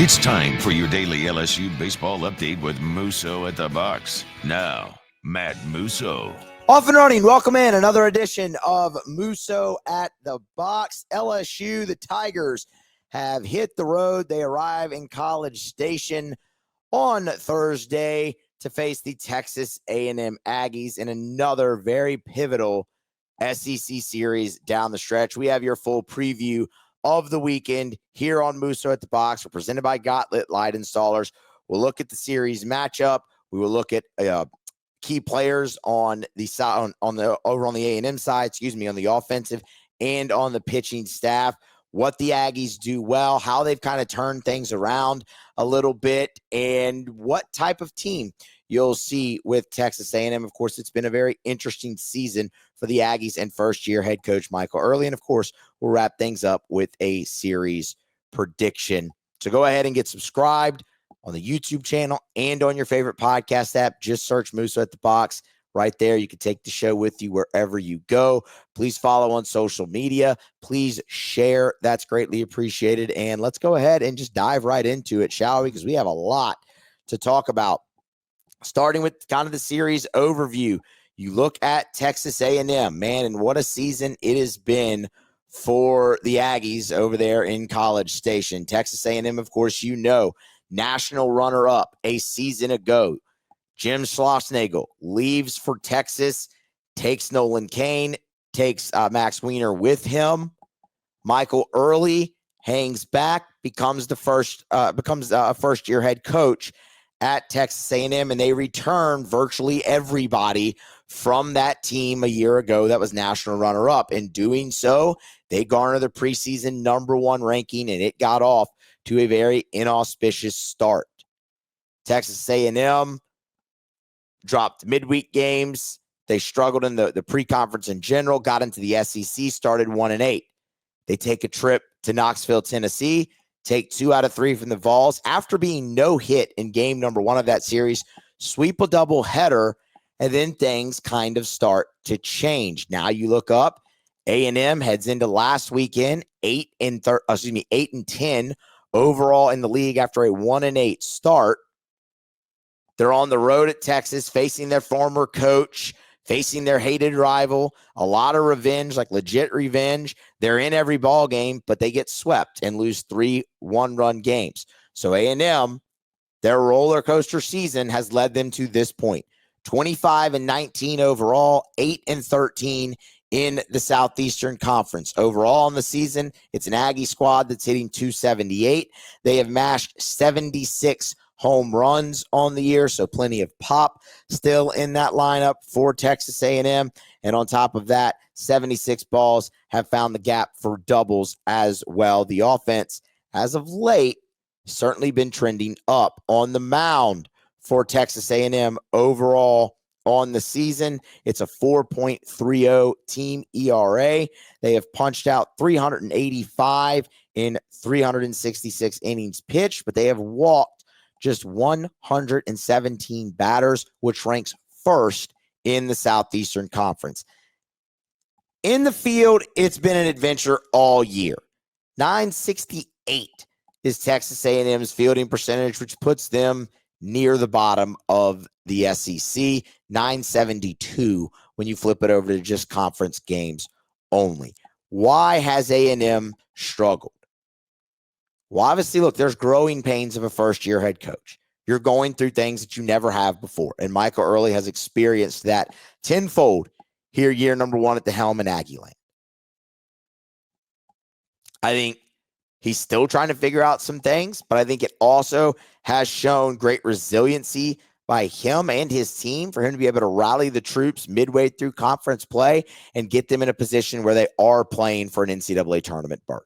It's time for your daily LSU baseball update with Musso at the box. Now, Matt Musso. Off and running. Welcome in another edition of Musso at the box. LSU, the Tigers, have hit the road. They arrive in College Station on Thursday to face the Texas A&M Aggies in another very pivotal SEC series down the stretch. We have your full preview of the weekend here on Musso at the box. We're presented by Gotlit Light Installers. We'll look at the series matchup. We will look at key players on the side on the A&M side, on the offensive and on the pitching staff. What the Aggies do well, how they've kind of turned things around a little bit, and what type of team you'll see with Texas A&M. Of course, it's been a very interesting season for the Aggies and first-year head coach Michael Early. And, of course, we'll wrap things up with a series prediction. So go ahead and get subscribed on the YouTube channel and on your favorite podcast app. Just search Musso at the box. Right there, you can take the show with you wherever you go. Please follow on social media. Please share. That's greatly appreciated. And let's go ahead and just dive right into it, shall we? Because we have a lot to talk about. Starting with kind of the series overview, you look at Texas A&M, man, and what a season it has been for the Aggies over there in College Station. Texas A&M, of course, national runner-up a season ago. Jim Schlossnagle leaves for Texas, takes Nolan Cain, takes Max Weiner with him. Michael Early hangs back, becomes a first-year head coach at Texas A&M, and they return virtually everybody from that team a year ago that was national runner-up. In doing so, they garner the preseason #1 ranking, and it got off to a very inauspicious start. Texas A&M dropped midweek games. They struggled in the pre-conference in general, got into the SEC, started 1-8. They take a trip to Knoxville, Tennessee, take 2 out of 3 from the Vols. After being no hit in game #1 of that series, sweep a doubleheader, and then things kind of start to change. Now you look up, A&M heads into last weekend, 8-10 overall in the league after a 1-8 start. They're on the road at Texas, facing their former coach, facing their hated rival. A lot of revenge, like legit revenge. They're in every ball game, but they get swept and lose 3 one-run games. So A&M, their roller coaster season has led them to this point. 25-19 overall, 8-13 in the Southeastern Conference. Overall in the season, it's an Aggie squad that's hitting .278. They have mashed 76 home runs on the year, so plenty of pop still in that lineup for Texas A&M. And on top of that, 76 balls have found the gap for doubles as well. The offense, as of late, certainly been trending up. On the mound for Texas A&M overall on the season, it's a 4.30 team ERA. They have punched out 385 in 366 innings pitched, but they have walked just 117 batters, which ranks first in the Southeastern Conference. In the field, it's been an adventure all year. 968 is Texas A&M's fielding percentage, which puts them near the bottom of the SEC. 972 when you flip it over to just conference games only. Why has A&M struggled? Well, obviously, look, there's growing pains of a first-year head coach. You're going through things that you never have before, and Michael Early has experienced that tenfold here year #1 at the helm in Aggieland. I think he's still trying to figure out some things, but I think it also has shown great resiliency by him and his team for him to be able to rally the troops midway through conference play and get them in a position where they are playing for an NCAA tournament berth.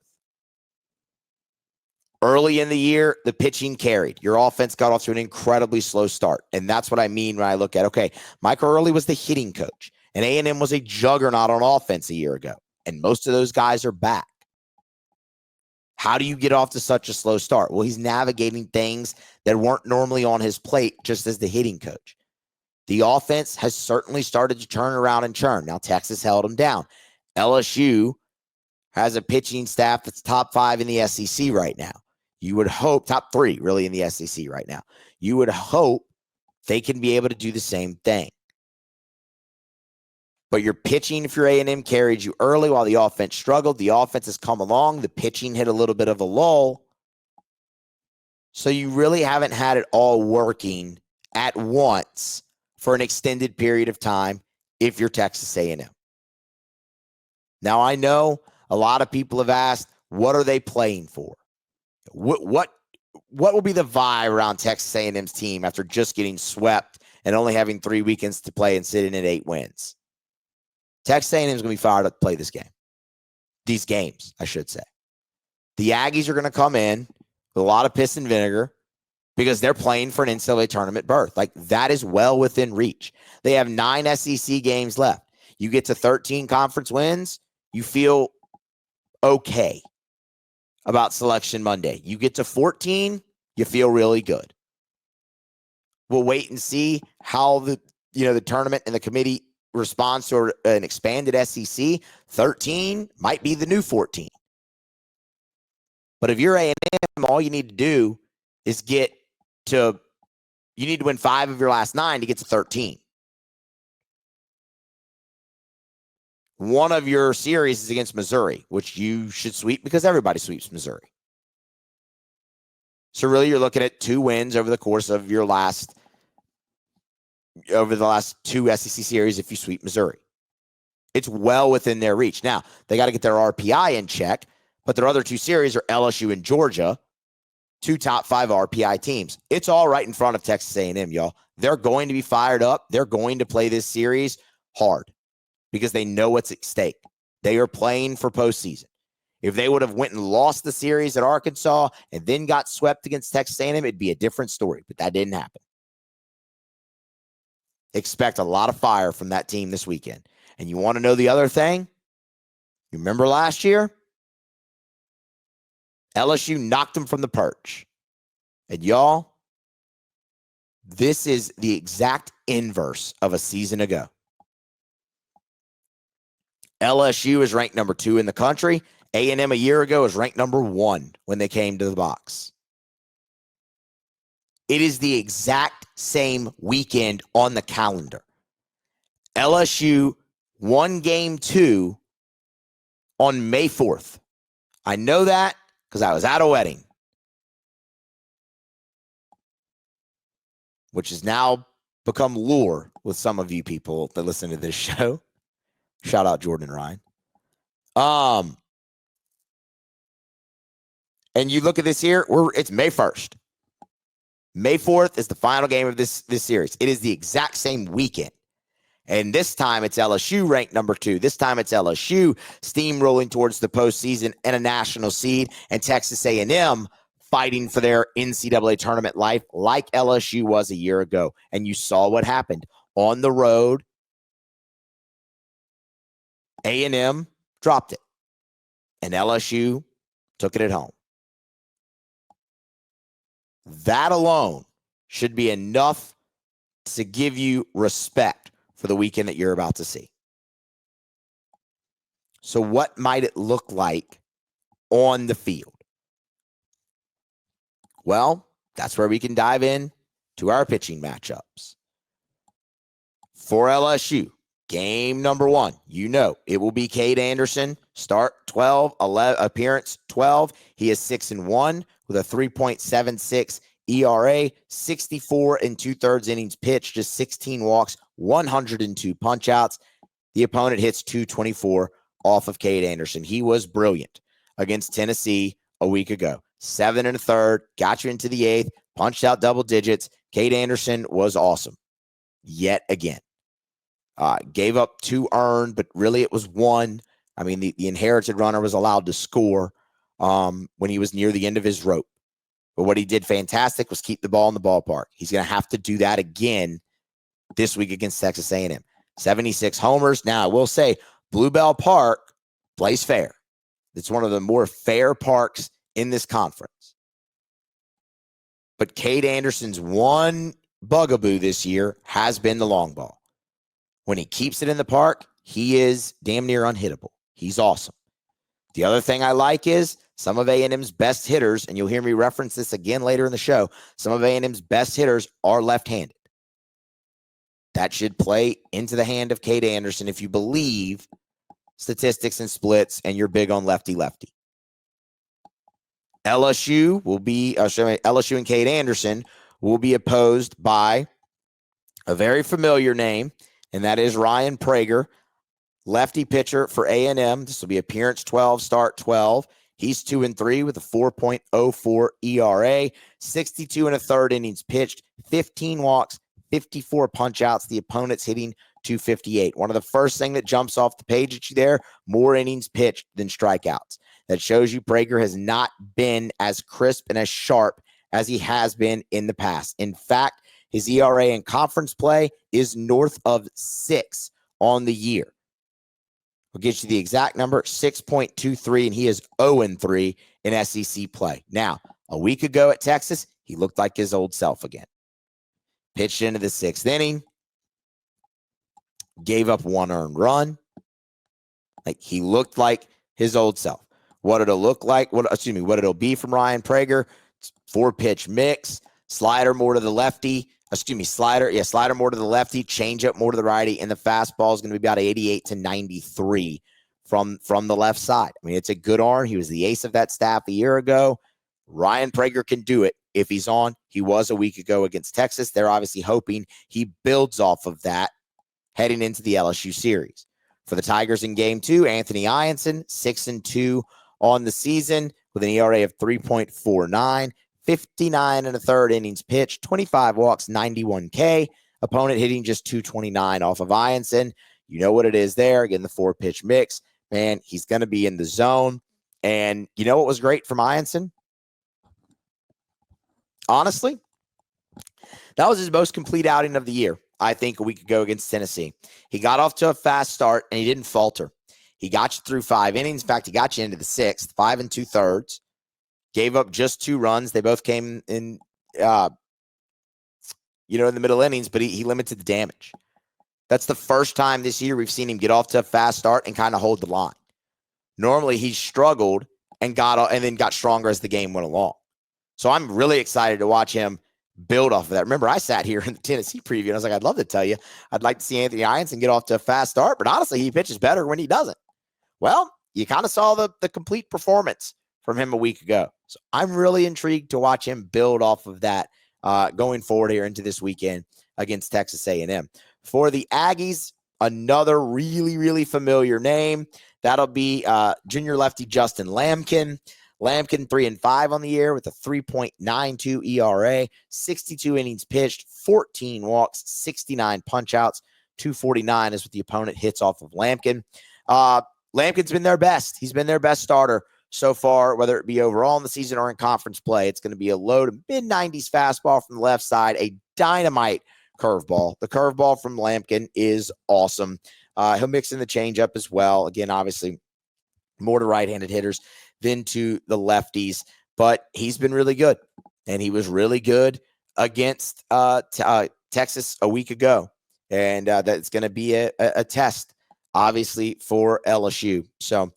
Early in the year, the pitching carried. Your offense got off to an incredibly slow start. And that's what I mean when I look at, okay, Michael Early was the hitting coach, and A&M was a juggernaut on offense a year ago. And most of those guys are back. How do you get off to such a slow start? Well, he's navigating things that weren't normally on his plate just as the hitting coach. The offense has certainly started to turn around and churn. Now, Texas held them down. LSU has a pitching staff that's top 5 in the SEC right now. You would hope, top 3 really in the SEC right now. You would hope they can be able to do the same thing. But your pitching, if you're A&M, carried you early while the offense struggled. The offense has come along. The pitching hit a little bit of a lull. So you really haven't had it all working at once for an extended period of time if you're Texas A&M. Now, I know a lot of people have asked, what are they playing for? What will be the vibe around Texas A&M's team after just getting swept and only having 3 weekends to play and sitting at 8 wins? Texas A&M is going to be fired up to play this game. These games, I should say. The Aggies are going to come in with a lot of piss and vinegar because they're playing for an NCAA tournament berth. Like, that is well within reach. They have 9 SEC games left. You get to 13 conference wins, you feel okay about Selection Monday. You get to 14, you feel really good. We'll wait and see how the tournament and the committee responds to an expanded SEC. 13 might be the new 14. But if you're A&M, all you need to do is you need to win 5 of your last 9 to get to 13. One of your series is against Missouri, which you should sweep because everybody sweeps Missouri. So really you're looking at 2 wins over the course of the last 2 SEC series if you sweep Missouri. It's well within their reach. Now, they got to get their RPI in check, but their other 2 series are LSU and Georgia, 2 top 5 RPI teams. It's all right in front of Texas A&M, y'all. They're going to be fired up. They're going to play this series hard because they know what's at stake. They are playing for postseason. If they would have went and lost the series at Arkansas and then got swept against Texas A&M, it'd be a different story, but that didn't happen. Expect a lot of fire from that team this weekend. And you want to know the other thing? You remember last year? LSU knocked them from the perch. And y'all, this is the exact inverse of a season ago. LSU is ranked number 2 in the country. A&M a year ago was ranked number 1 when they came to the box. It is the exact same weekend on the calendar. LSU won game 2 on May 4th. I know that because I was at a wedding, which has now become lore with some of you people that listen to this show. Shout out Jordan and Ryan. And you look at this here, it's May 1st. May 4th is the final game of this series. It is the exact same weekend. And this time it's LSU ranked number 2. This time it's LSU steamrolling towards the postseason and a national seed, and Texas A&M fighting for their NCAA tournament life like LSU was a year ago. And you saw what happened. On the road, A&M dropped it, and LSU took it at home. That alone should be enough to give you respect for the weekend that you're about to see. So what might it look like on the field? Well, that's where we can dive in to our pitching matchups. For LSU, game number 1, it will be Cade Anderson. Start 12, 11, appearance 12. He is 6-1 with a 3.76 ERA, 64 2/3 innings pitched, just 16 walks, 102 punch-outs. The opponent hits 224 off of Cade Anderson. He was brilliant against Tennessee a week ago. 7 1/3, got you into the 8th, punched out double digits. Cade Anderson was awesome yet again. Gave up 2 earned, but really it was 1. I mean, the inherited runner was allowed to score when he was near the end of his rope. But what he did fantastic was keep the ball in the ballpark. He's going to have to do that again this week against Texas A&M. 76 homers. Now, I will say, Bluebell Park plays fair. It's one of the more fair parks in this conference. But Cade Anderson's one bugaboo this year has been the long ball. When he keeps it in the park, he is damn near unhittable. He's awesome. The other thing I like is Some of A&M's best hitters, and you'll hear me reference this again later in the show, some of A&M's best hitters are left-handed. That should play into the hand of Cade Anderson if you believe statistics and splits and you're big on lefty-lefty. LSU and Cade Anderson will be opposed by a very familiar name, and that is Ryan Prager, lefty pitcher for A&M. This will be appearance 12, start 12. He's 2-3 with a 4.04 ERA, 62 and a third innings pitched, 15 walks, 54 punch outs. The opponent's hitting 258. One of the first thing that jumps off the page at you there, more innings pitched than strikeouts. That shows you Prager has not been as crisp and as sharp as he has been in the past. In fact, his ERA in conference play is north of 6 on the year. We'll get you the exact number, 6.23, and he is 0-3 in SEC play. Now, a week ago at Texas, he looked like his old self again. Pitched into the 6th inning, gave up 1 earned run. Like, he looked like his old self. What it'll look like, what it'll be from Ryan Prager, 4-pitch mix, slider more to the lefty, slider more to the lefty, changeup more to the righty, and the fastball is going to be about 88 to 93 from the left side. I mean, it's a good arm. He was the ace of that staff a year ago. Ryan Prager can do it if he's on. He was a week ago against Texas. They're obviously hoping he builds off of that heading into the LSU series. For the Tigers in game 2, Anthony Iansson, 6-2 on the season with an ERA of 3.49. 59 and a third innings pitched, 25 walks, 91 K. Opponent hitting just 229 off of Iansson. You know what it is there. Again, the 4-pitch mix. Man, he's going to be in the zone. And you know what was great from Iansson? Honestly, that was his most complete outing of the year, I think, a week ago against Tennessee. He got off to a fast start, and he didn't falter. He got you through 5 innings. In fact, he got you into the 6th, 5 2/3. Gave up just 2 runs. They both came in, in the middle innings, but he limited the damage. That's the first time this year we've seen him get off to a fast start and kind of hold the line. Normally, he's struggled and then got stronger as the game went along. So I'm really excited to watch him build off of that. Remember, I sat here in the Tennessee preview, and I was like, I'd love to tell you, I'd like to see Anthony Iansson get off to a fast start, but honestly, he pitches better when he doesn't. Well, you kind of saw the complete performance from him a week ago. So I'm really intrigued to watch him build off of that going forward here into this weekend against Texas A&M. For the Aggies, another really, really familiar name. That'll be junior lefty Justin Lamin. Lamin 3-5 on the year with a 3.92 ERA, 62 innings pitched, 14 walks, 69 punch-outs, 249 is what the opponent hits off of Lamin. Lampkin's been their best. He's been their best starter so far, whether it be overall in the season or in conference play. It's going to be a low to mid-90s fastball from the left side, a dynamite curveball. The curveball from Lamin is awesome. He'll mix in the changeup as well. Again, obviously, more to right-handed hitters than to the lefties, but he's been really good, and he was really good against Texas a week ago, and that's going to be a test, obviously, for LSU. So,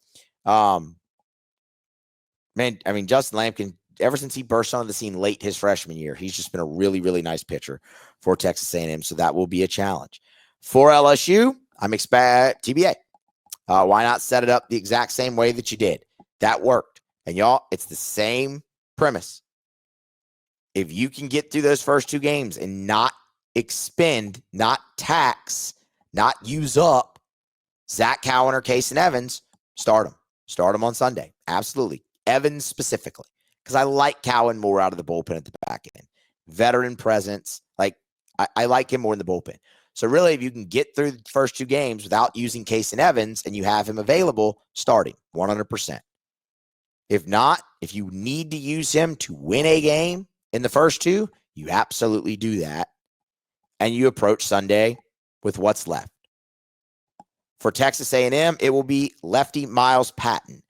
Justin Lamin, ever since he burst onto the scene late his freshman year, he's just been a really, really nice pitcher for Texas A&M. So that will be a challenge. For LSU, I'm expect TBA. Why not set it up the exact same way that you did? That worked. And y'all, it's the same premise. If you can get through those first 2 games and not expend, not tax, not use up Zach Cowan or Kason Evans, start them. Start them on Sunday. Absolutely. Evans specifically, because I like Cowan more out of the bullpen at the back end. Veteran presence. I like him more in the bullpen. So really, if you can get through the first 2 games without using Kason Evans and you have him available, start him 100%. If not, if you need to use him to win a game in the first 2, you absolutely do that. And you approach Sunday with what's left. For Texas A&M, it will be lefty Miles Patton.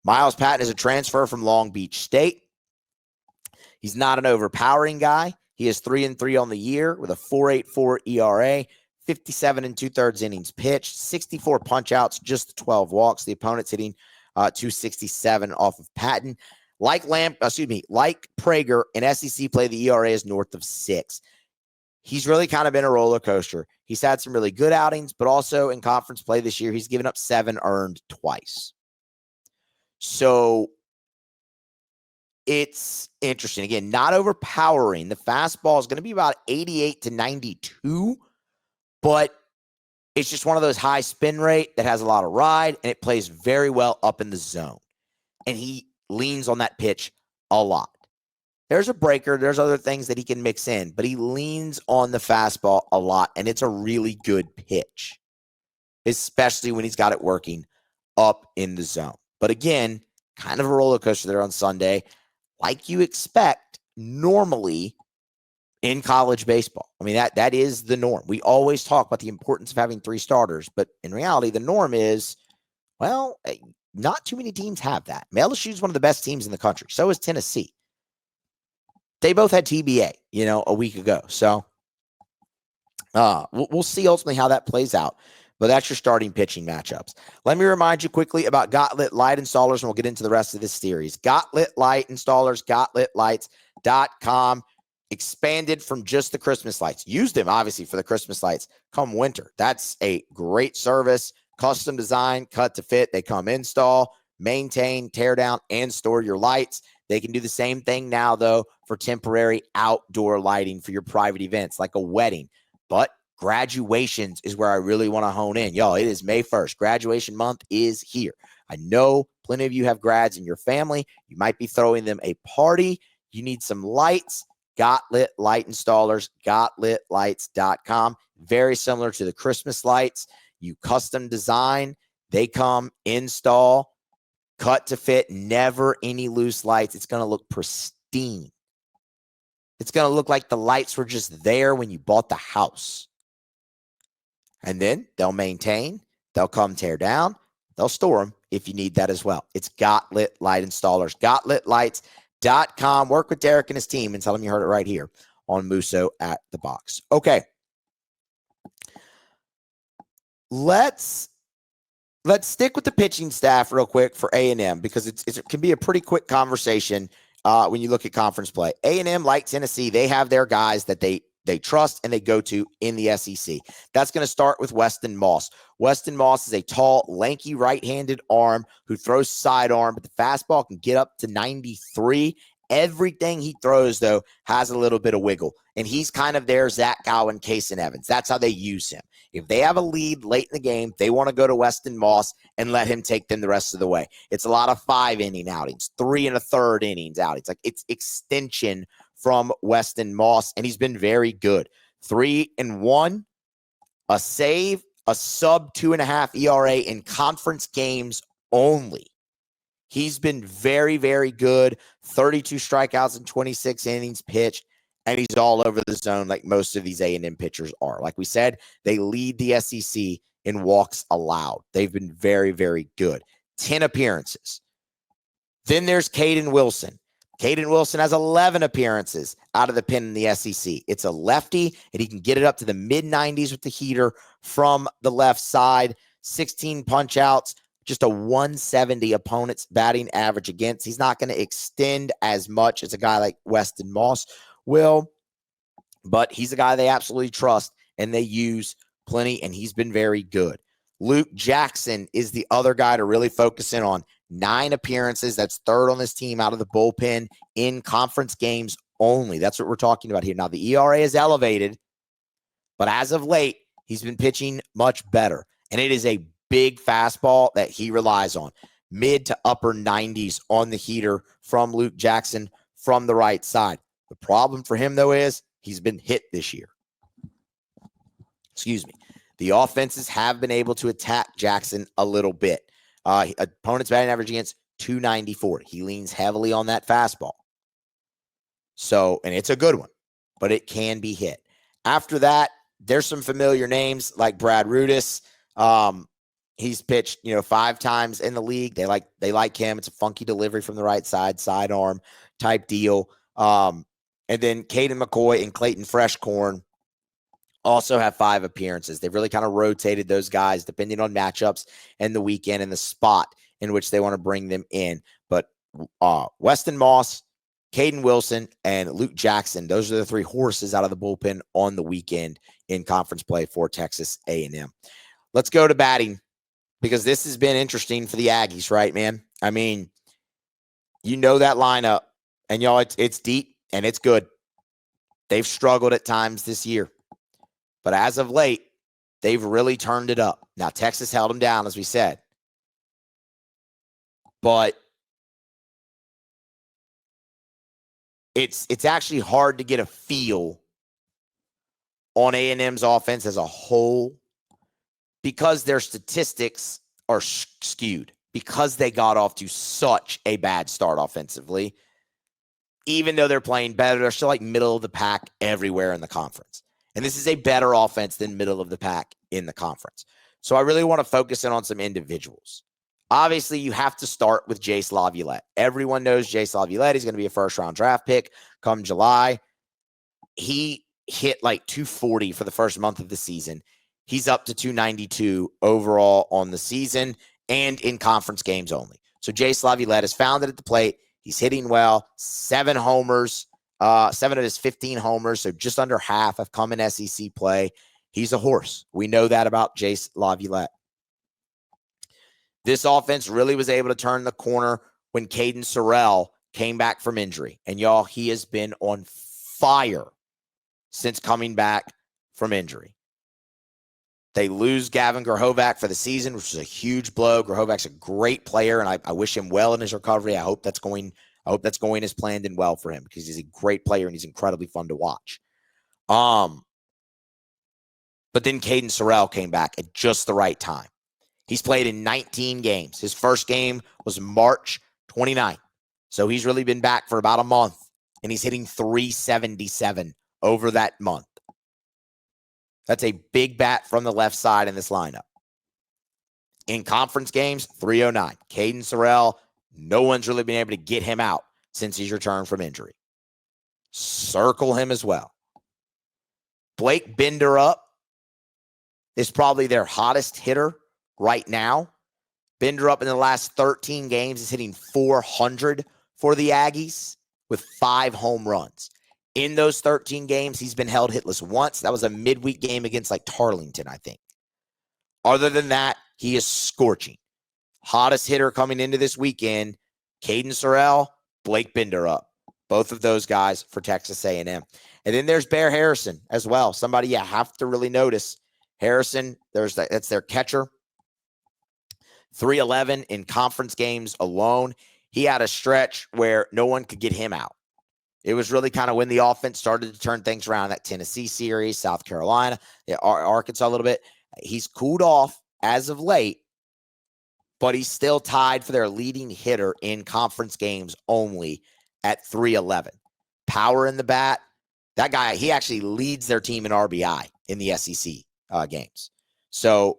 Miles Patton is a transfer from Long Beach State. He's not an overpowering guy. He is 3-3 on the year with a 4.84 ERA, 57 2/3 innings pitched, 64 punch-outs, just 12 walks. The opponent's hitting 267 off of Patton. Like Prager in SEC play, the ERA is north of 6. He's really kind of been a roller coaster. He's had some really good outings, but also in conference play this year, he's given up 7 earned twice. So it's interesting. Again, not overpowering. The fastball is going to be about 88 to 92, but it's just one of those high spin rate that has a lot of ride, and it plays very well up in the zone. And he leans on that pitch a lot. There's a breaker. There's other things that he can mix in, but he leans on the fastball a lot, and it's a really good pitch, especially when he's got it working up in the zone. But again, kind of a roller coaster there on Sunday, like you expect normally in college baseball. I mean, that is the norm. We always talk about the importance of having 3 starters, but in reality, the norm is, well, not too many teams have that. LSU is one of the best teams in the country. So is Tennessee. They both had TBA, a week ago. So we'll see ultimately how that plays out. But that's your starting pitching matchups. Let me remind you quickly about Gotlit Light Installers, and we'll get into the rest of this series. Gotlit Light Installers, GotlitLights.com. Expanded from just the Christmas lights. Use them, obviously, for the Christmas lights come winter. That's a great service. Custom design, cut to fit. They come install, maintain, tear down, and store your lights. They can do the same thing now, though, for temporary outdoor lighting for your private events, like a wedding. But graduations is where I really want to hone in. Y'all, it is May 1st. Graduation month is here. I know plenty of you have grads in your family. You might be throwing them a party. You need some lights. Gotlit Light Installers, GotlitLights.com. Very similar to the Christmas lights. You custom design. They come, install, cut to fit, never any loose lights. It's going to look pristine. It's going to look like the lights were just there when you bought the house. And then they'll maintain. They'll come tear down. They'll store them if you need that as well. It's Gotlit Light Installers, GotlitLights.com. Work with Derek and his team and tell him you heard it right here on Musso at the Box. Okay. Let's stick with the pitching staff real quick for A&M because it can be a pretty quick conversation when you look at conference play. A&M, like Tennessee, they have their guys that they trust and they go to in the SEC. That's going to start with Weston Moss. Weston Moss is a tall, lanky right-handed arm who throws sidearm, but the fastball can get up to 93. Everything he throws, though, has a little bit of wiggle. And he's kind of their Zach Gowen, Kason Evans. That's how they use him. If they have a lead late in the game, they want to go to Weston Moss and let him take them the rest of the way. It's a lot of 5-inning outings, 3 1/3 innings outings. Like it's extension from Weston Moss, and he's been very good. 3-1, a save, a sub 2.5 ERA in conference games only. He's been very, very good. 32 strikeouts in 26 innings pitched, and he's all over the zone like most of these A&M pitchers are. Like we said, they lead the SEC in walks allowed. They've been very, very good. 10 appearances. Then there's Caden Wilson. Caden Wilson has 11 appearances out of the pen in the SEC. It's a lefty, and he can get it up to the mid-90s with the heater from the left side. 16 punch-outs, just a 170 opponent's batting average against. He's not going to extend as much as a guy like Weston Moss will, but he's a guy they absolutely trust, and they use plenty, and he's been very good. Luke Jackson is the other guy to really focus in on. 9 appearances. That's third on this team out of the bullpen in conference games only. That's what we're talking about here. Now, the ERA is elevated, but as of late, he's been pitching much better, and it is a big fastball that he relies on. Mid to upper 90s on the heater from Luke Jackson from the right side. The problem for him, though, is he's been hit this year. Excuse me. The offenses have been able to attack Jackson a little bit. Opponent's batting average against 294. He leans heavily on that fastball. So, and it's a good one, but it can be hit. After that, there's some familiar names like Brad Rudis. He's pitched, 5 times in the league. They like him. It's a funky delivery from the right side, sidearm type deal. And then Caden McCoy and Clayton Freshcorn also have 5 appearances. They've really kind of rotated those guys depending on matchups and the weekend and the spot in which they want to bring them in. But Weston Moss, Caden Wilson, and Luke Jackson, those are the three horses out of the bullpen on the weekend in conference play for Texas A&M. Let's go to batting, because this has been interesting for the Aggies, right, man? I mean, you know that lineup, and y'all, it's deep and it's good. They've struggled at times this year, but as of late, they've really turned it up. Now, Texas held them down, as we said, but it's actually hard to get a feel on A&M's offense as a whole, because their statistics are skewed, because they got off to such a bad start offensively. Even though they're playing better, they're still like middle of the pack everywhere in the conference. And this is a better offense than middle of the pack in the conference. So I really want to focus in on some individuals. Obviously, you have to start with Jace Laviolette. Everyone knows Jace Laviolette. He's going to be a first-round draft pick come July. He hit like 240 for the first month of the season. He's up to 292 overall on the season and in conference games only. So Jace Laviolette is founded at the plate. He's hitting well, 7 homers, 7 of his 15 homers, so just under half have come in SEC play. He's a horse. We know that about Jace Laviolette. This offense really was able to turn the corner when Caden Sorrell came back from injury. And y'all, he has been on fire since coming back from injury. They lose Gavin Grahovac for the season, which is a huge blow. Grahovac's a great player, and I wish him well in his recovery. I hope that's going as planned and well for him, because he's a great player and he's incredibly fun to watch. But then Caden Sorrell came back at just the right time. He's played in 19 games. His first game was March 29th. So he's really been back for about a month, and he's hitting 377 over that month. That's a big bat from the left side in this lineup. In conference games, 309. Caden Sorrell, no one's really been able to get him out since he's returned from injury. Circle him as well. Blake Binderup is probably their hottest hitter right now. Binderup in the last 13 games is hitting 400 for the Aggies with 5 home runs. In those 13 games, he's been held hitless once. That was a midweek game against like Tarleton, I think. Other than that, he is scorching. Hottest hitter coming into this weekend, Caden Sorrell, Blake Binderup. Both of those guys for Texas A&M. And then there's Bear Harrison as well. Somebody you have to really notice. Harrison, that's their catcher. 311 in conference games alone. He had a stretch where no one could get him out. It was really kind of when the offense started to turn things around, that Tennessee series, South Carolina, Arkansas a little bit. He's cooled off as of late, but he's still tied for their leading hitter in conference games only at 311. Power in the bat. That guy, he actually leads their team in RBI in the SEC games. So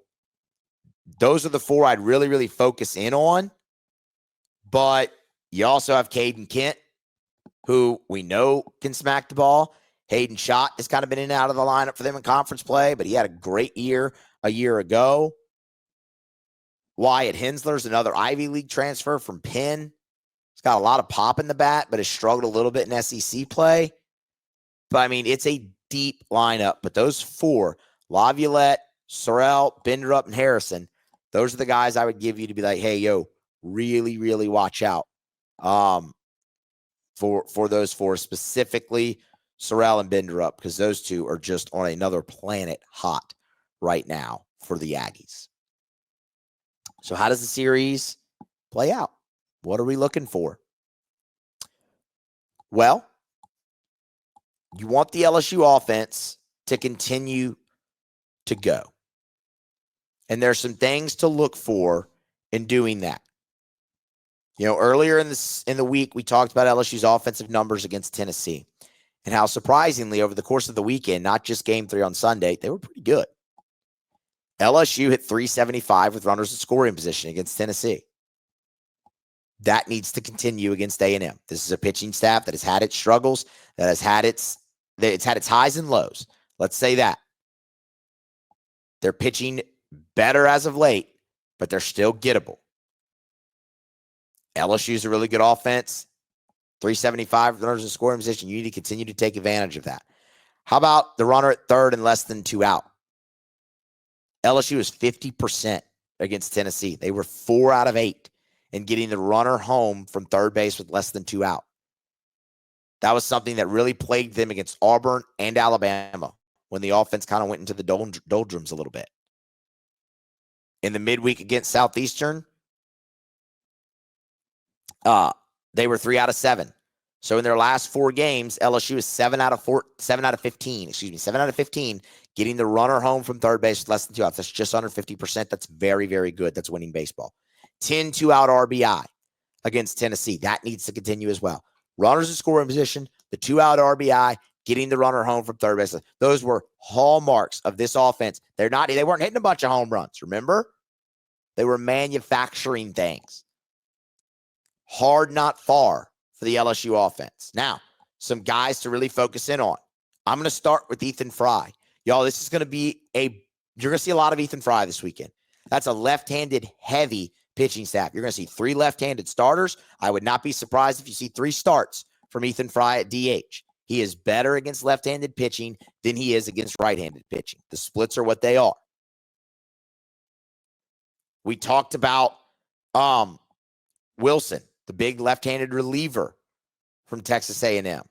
those are the 4 I'd really, really focus in on. But you also have Caden Kent, who we know can smack the ball. Hayden Schott has kind of been in and out of the lineup for them in conference play, but he had a great year a year ago. Wyatt Hensler's another Ivy League transfer from Penn. He's got a lot of pop in the bat, but has struggled a little bit in SEC play. But, I mean, it's a deep lineup. But those 4, Laviolette, Sorrell, Binderup, and Harrison, those are the guys I would give you to be like, hey, yo, really, really watch out for those 4, specifically Sorrell and Binderup, because those 2 are just on another planet hot right now for the Aggies. So how does the series play out? What are we looking for? Well, you want the LSU offense to continue to go. And there's some things to look for in doing that. You know, earlier in the week, we talked about LSU's offensive numbers against Tennessee and how surprisingly over the course of the weekend, not just game 3 on Sunday, they were pretty good. LSU hit 375 with runners in scoring position against Tennessee. That needs to continue against A&M. This is a pitching staff that has had its struggles, that has had its highs and lows. Let's say that. They're pitching better as of late, but they're still gettable. LSU is a really good offense. 375 runners in scoring position. You need to continue to take advantage of that. How about the runner at third and less than 2 out? LSU is 50% against Tennessee. They were 4 out of 8 in getting the runner home from third base with less than 2 out. That was something that really plagued them against Auburn and Alabama when the offense kind of went into the doldrums a little bit. In the midweek against Southeastern, they were 3 out of 7. So in their last 4 games, LSU is 7 out of 15, getting the runner home from third base with less than 2 outs. That's just under 50%. That's very, very good. That's winning baseball. 10 2-out RBI against Tennessee. That needs to continue as well. Runners in scoring position, the 2-out RBI, getting the runner home from third base. Those were hallmarks of this offense. They weren't hitting a bunch of home runs, remember? They were manufacturing things. Hard, not far for the LSU offense. Now, some guys to really focus in on. I'm going to start with Ethan Fry. Y'all, this is going to be you're going to see a lot of Ethan Fry this weekend. That's a left-handed heavy pitching staff. You're going to see 3 left-handed starters. I would not be surprised if you see 3 starts from Ethan Fry at DH. He is better against left-handed pitching than he is against right-handed pitching. The splits are what they are. We talked about Wilson, the big left-handed reliever from Texas A&M.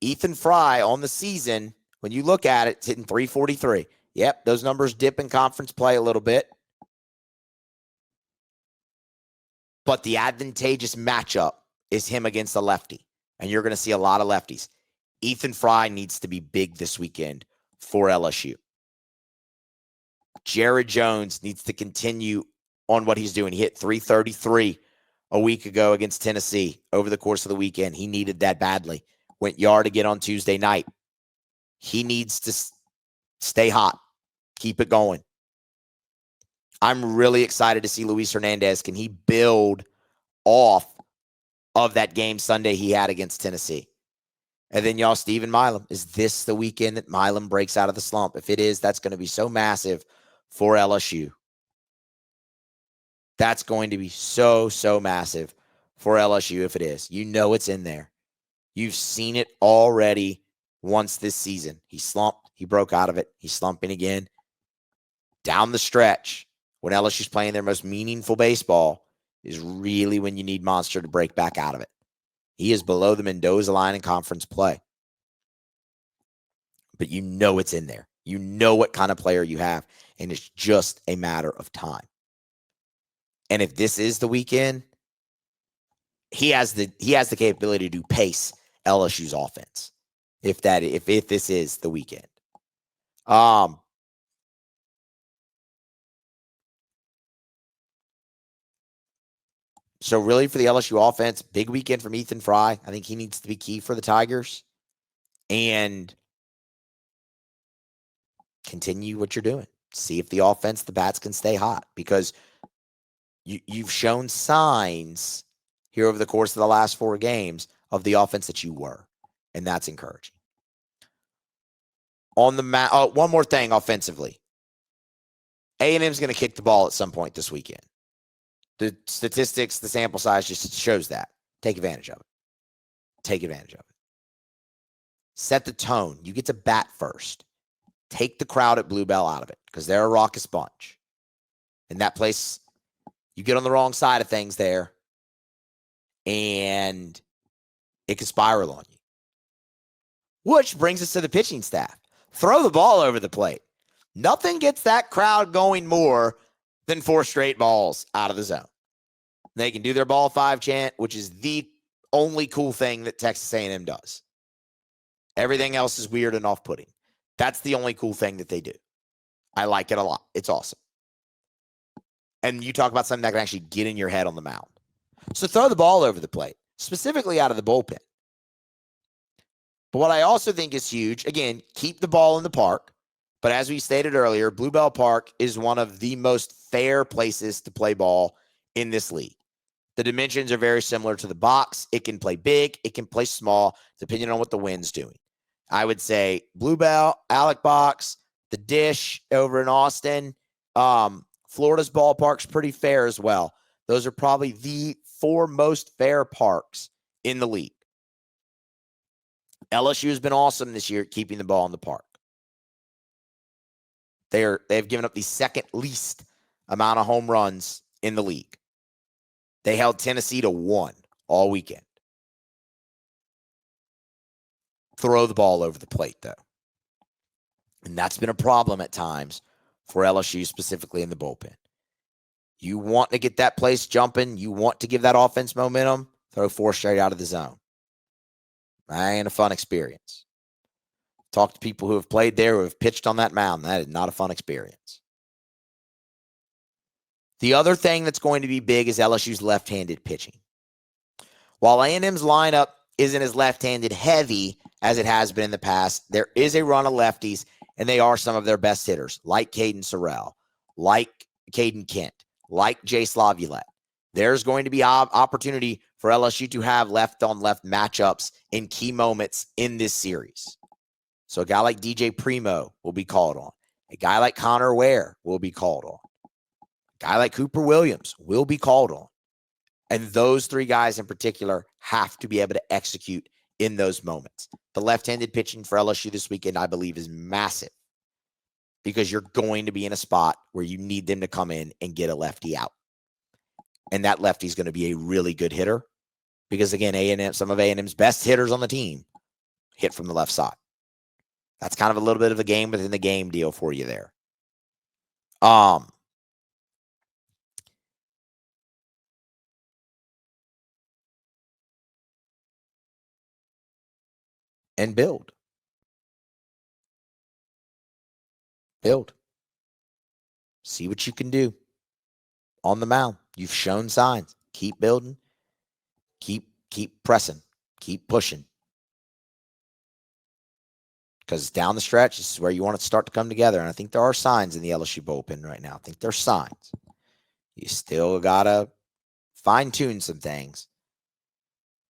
Ethan Fry on the season, when you look at it, it's hitting 343. Yep, those numbers dip in conference play a little bit. But the advantageous matchup is him against the lefty. And you're going to see a lot of lefties. Ethan Fry needs to be big this weekend for LSU. Jared Jones needs to continue on what he's doing. He hit 333 a week ago against Tennessee over the course of the weekend. He needed that badly. Went yard again on Tuesday night. He needs to stay hot. Keep it going. I'm really excited to see Luis Hernandez. Can he build off of that game Sunday he had against Tennessee? And then, y'all, Stephen Milam. Is this the weekend that Milam breaks out of the slump? If it is, that's going to be so massive for LSU. That's going to be so, so massive for LSU if it is. You know it's in there. You've seen it already once this season. He slumped. He broke out of it. He's slumping again. Down the stretch, when LSU's playing their most meaningful baseball, is really when you need Monster to break back out of it. He is below the Mendoza line in conference play. But you know it's in there. You know what kind of player you have, and it's just a matter of time. And if this is the weekend, he has the capability to pace LSU's offense. If this is the weekend. So really for the LSU offense, big weekend from Ethan Fry. I think he needs to be key for the Tigers. And continue what you're doing. See if the offense, the bats can stay hot. Because you've shown signs here over the course of the last 4 games of the offense that you were. And that's encouraging. On the one more thing offensively. A&M's going to kick the ball at some point this weekend. The statistics, the sample size just shows that. Take advantage of it. Take advantage of it. Set the tone. You get to bat first. Take the crowd at Bluebell out of it because they're a raucous bunch. And that place, you get on the wrong side of things there, and it can spiral on you. Which brings us to the pitching staff. Throw the ball over the plate. Nothing gets that crowd going more than 4 straight balls out of the zone. They can do their ball 5 chant, which is the only cool thing that Texas A&M does. Everything else is weird and off-putting. That's the only cool thing that they do. I like it a lot. It's awesome. And you talk about something that can actually get in your head on the mound. So throw the ball over the plate, specifically out of the bullpen. But what I also think is huge, again, keep the ball in the park. But as we stated earlier, Bluebell Park is one of the most fair places to play ball in this league. The dimensions are very similar to the box. It can play big. It can play small, depending on what the wind's doing. I would say Bluebell, Alec Box, the Dish over in Austin. Florida's ballpark's pretty fair as well. Those are probably the 4 most fair parks in the league. LSU has been awesome this year at keeping the ball in the park. They've given up the second least amount of home runs in the league. They held Tennessee to 1 all weekend. Throw the ball over the plate, though. And that's been a problem at times for LSU, specifically in the bullpen. You want to get that place jumping. You want to give that offense momentum. Throw 4 straight out of the zone. That ain't a fun experience. Talk to people who have played there, who have pitched on that mound. That is not a fun experience. The other thing that's going to be big is LSU's left-handed pitching. While A&M's lineup isn't as left-handed heavy as it has been in the past, there is a run of lefties, and they are some of their best hitters, like Caden Sorrell, like Caden Kent, like Jace Laviolette. There's going to be opportunity for LSU to have left-on-left matchups in key moments in this series. So a guy like DJ Primo will be called on. A guy like Connor Ware will be called on. A guy like Cooper Williams will be called on. And those 3 guys in particular have to be able to execute in those moments. The left-handed pitching for LSU this weekend, I believe, is massive because you're going to be in a spot where you need them to come in and get a lefty out. And that lefty is going to be a really good hitter because, again, A&M, some of A&M's best hitters on the team hit from the left side. That's kind of a little bit of a game within the game deal for you there. And build. Build. See what you can do on the mound. You've shown signs. Keep building. Keep pressing. Keep pushing. Because down the stretch, this is where you want it to start to come together. And I think there are signs in the LSU bullpen right now. I think there's signs. You still got to fine-tune some things.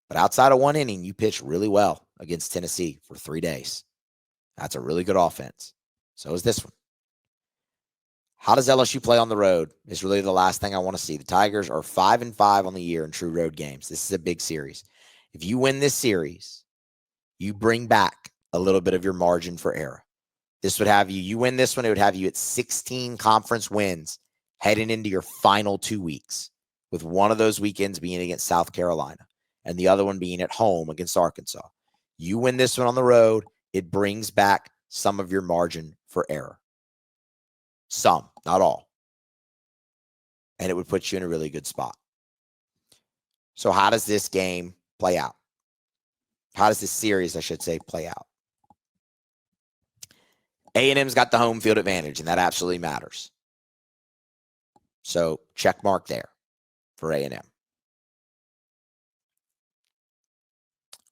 But outside of 1 inning, you pitched really well against Tennessee for 3 days. That's a really good offense. So is this one. How does LSU play on the road is really the last thing I want to see. The Tigers are 5-5 on the year in true road games. This is a big series. If you win this series, you bring back a little bit of your margin for error. This would have you win this one, it would have you at 16 conference wins heading into your final 2 weeks, with one of those weekends being against South Carolina and the other one being at home against Arkansas. You win this one on the road, it brings back some of your margin for error. Some, not all. And it would put you in a really good spot. So how does this game play out? How does this series, I should say, play out? A&M's got the home field advantage, and that absolutely matters. So check mark there for A&M.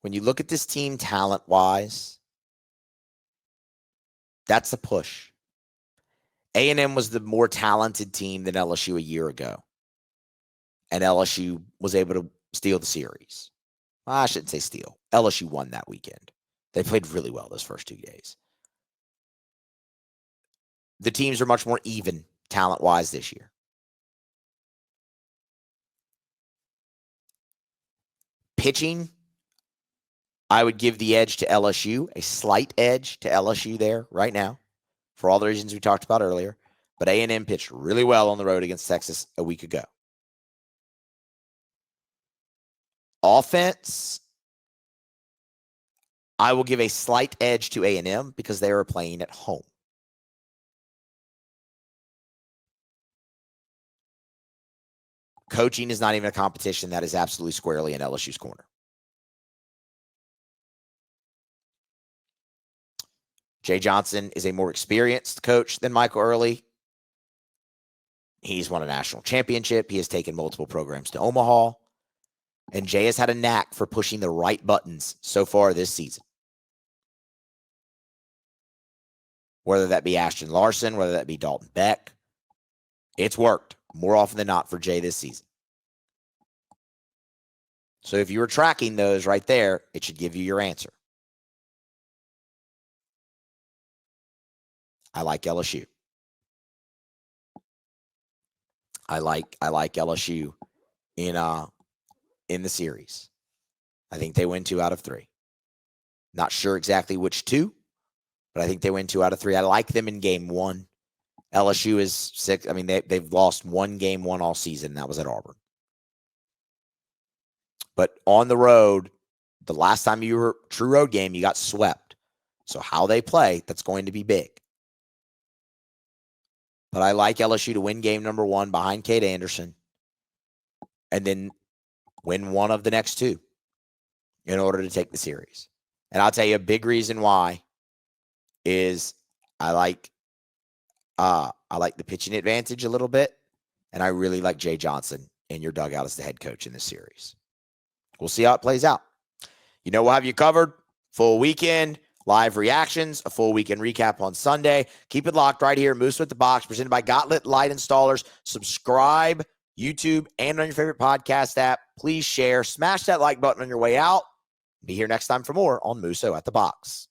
When you look at this team talent-wise, that's a push. A&M was the more talented team than LSU a year ago. And LSU was able to steal the series. Well, I shouldn't say steal. LSU won that weekend. They played really well those first 2 days. The teams are much more even talent-wise this year. Pitching, I would give the edge to LSU, a slight edge to LSU there right now, for all the reasons we talked about earlier. But A&M pitched really well on the road against Texas a week ago. Offense, I will give a slight edge to A&M because they are playing at home. Coaching is not even a competition. That is absolutely squarely in LSU's corner. Jay Johnson is a more experienced coach than Michael Early. He's won a national championship. He has taken multiple programs to Omaha. And Jay has had a knack for pushing the right buttons so far this season. Whether that be Ashton Larson, whether that be Dalton Beck, it's worked more often than not for Jay this season. So if you were tracking those right there, it should give you your answer. I like LSU. I like LSU in the series. I think they win 2 out of 3. Not sure exactly which 2, but I think they win 2 out of 3. I like them in game 1. LSU is 6. I mean, they've lost 1 game 1 all season, and that was at Auburn. But on the road, the last time you were true road game, you got swept. So how they play, that's going to be big. But I like LSU to win game number 1 behind Cade Anderson and then win one of the next 2 in order to take the series. And I'll tell you a big reason why is I like the pitching advantage a little bit, and I really like Jay Johnson in your dugout as the head coach in this series. We'll see how it plays out. You know, we'll have you covered. Full weekend, live reactions, a full weekend recap on Sunday. Keep it locked right here. Musso at the Box, presented by Gotlit Light Installers. Subscribe, YouTube, and on your favorite podcast app. Please share. Smash that like button on your way out. Be here next time for more on Musso at the Box.